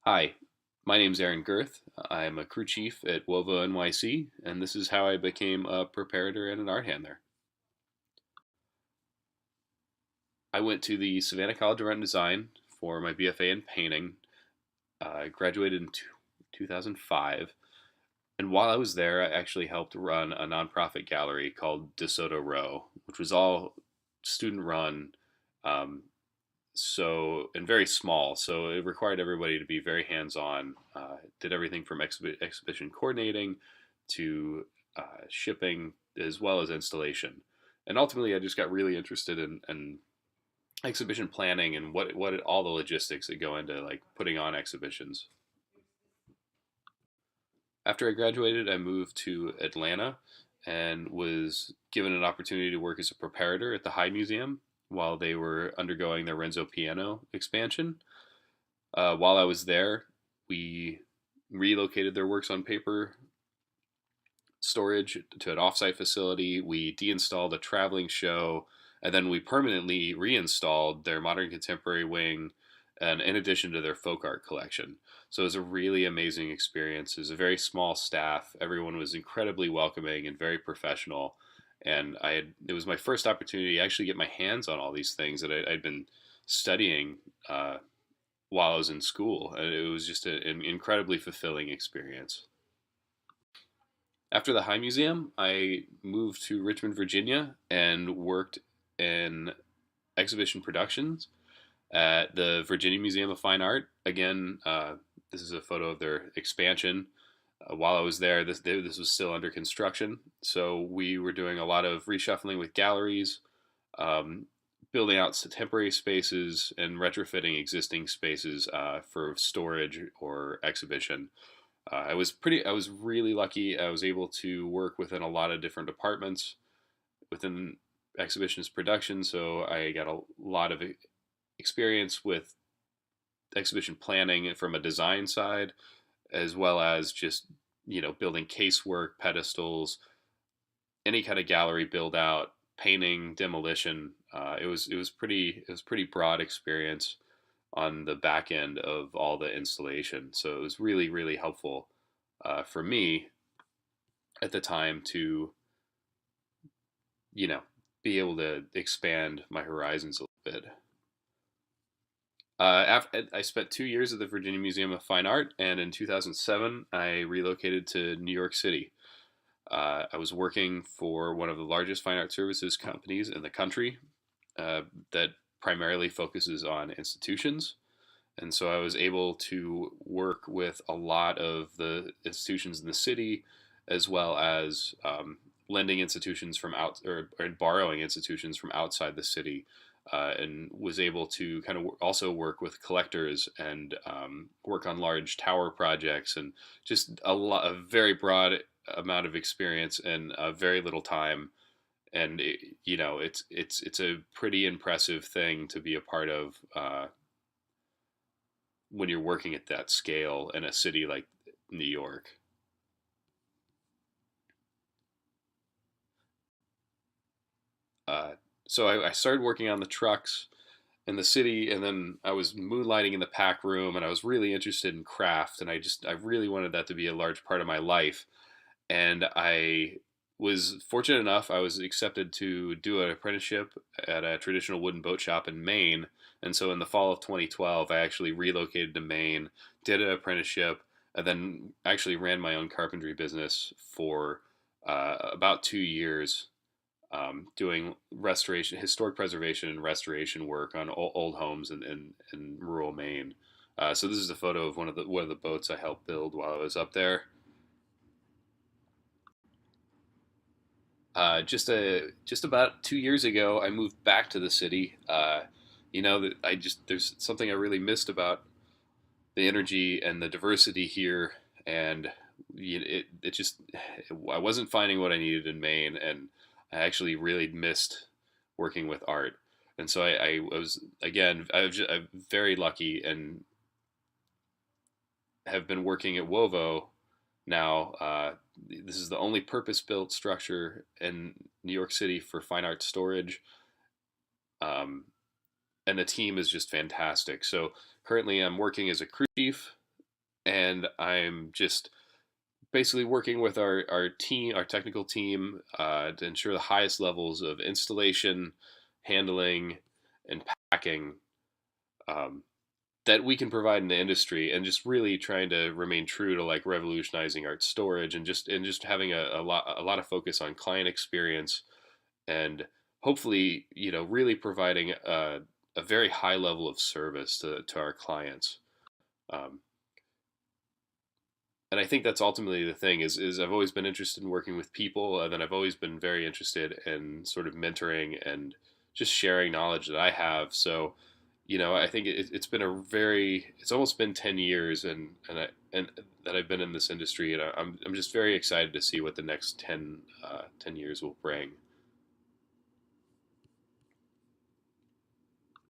Hi, my name's AaronGerth. I'm a crew chief at WOVA NYC, and this is how I became a preparator and an art handler. I went to the Savannah College of Art and Design for my BFA in painting. I graduated in 2005, and while I was there, I actually helped run a nonprofit gallery called DeSoto Row, which was all student run, um, and very small. So it required everybody to be very hands on. Did everything from exhibition coordinating to shipping as well as installation. And ultimately, I just got really interested in exhibition planning and all the logistics that go into like putting on exhibitions. After I graduated, I moved to Atlanta and was given an opportunity to work as a preparator at the High Museum while they were undergoing their Renzo piano expansion. While I was there, we relocated their works on paper storage to an offsite facility. We deinstalled a traveling show, and then we permanently reinstalled their modern contemporary wing, and in addition to their folk art collection. So it was a really amazing experience. It was a very small staff. Everyone was incredibly welcoming and very professional. And it was my first opportunity to actually get my hands on all these things that I'd been studying while I was in school. And it was just an incredibly fulfilling experience. After the High Museum, I moved to Richmond, Virginia, and worked in exhibition productions at the Virginia Museum of Fine Art. Again, this is a photo of their expansion. While I was there, this was still under construction, so we were doing a lot of reshuffling with galleries, um, building out temporary spaces, and retrofitting existing spaces for storage or exhibition. I was really lucky. I was able to work within a lot of different departments within exhibitions production. So I got a lot of experience with exhibition planning from a design side, as well as just building casework, pedestals, any kind of gallery build out, painting, demolition. It was pretty broad experience on the back end of all the installation. So it was really helpful for me at the time to you know be able to expand my horizons a little bit. I spent 2 years at the Virginia Museum of Fine Art, and in 2007, I relocated to New York City. I was working for one of the largest fine art services companies in the country that primarily focuses on institutions. And so I was able to work with a lot of the institutions in the city, as well as lending institutions from or borrowing institutions from outside the city, and was able to kind of also work with collectors and work on large tower projects and just a very broad amount of experience in very little time. And it's a pretty impressive thing to be a part of when you're working at that scale in a city like New York. Uh, so I started working on the trucks in the city, and then I was moonlighting in the pack room, and I was really interested in craft, and I really wanted that to be a large part of my life. And I was fortunate enough, I was accepted to do an apprenticeship at a traditional wooden boat shop in Maine. And so in the fall of 2012, I actually relocated to Maine, did an apprenticeship, and then actually ran my own carpentry business for about 2 years, doing restoration, historic preservation, and restoration work on old homes in rural Maine. So this is a photo of one of the boats I helped build while I was up there. Just about 2 years ago, I moved back to the city. That I just there's something I really missed about the energy and the diversity here, and it just I wasn't finding what I needed in Maine, and I actually really missed working with art. And so I was again I'm very lucky and have been working at Wovo now. This is the only purpose-built structure in New York City for fine art storage, um, and the team is just fantastic. So currently, I'm working as a crew chief, and I'm just basically working with our team, our technical team, to ensure the highest levels of installation, handling, and packing um, that we can provide in the industry, and just really trying to remain true to like revolutionizing art storage, and just having a lot of focus on client experience, and hopefully really providing a very high level of service to our clients. Um, and I think that's ultimately the thing is I've always been interested in working with people, and then I've always been very interested in sort of mentoring and just sharing knowledge that I have. So, I think it's been it's almost been 10 years, and that I've been in this industry, and I'm just very excited to see what the next 10 years will bring.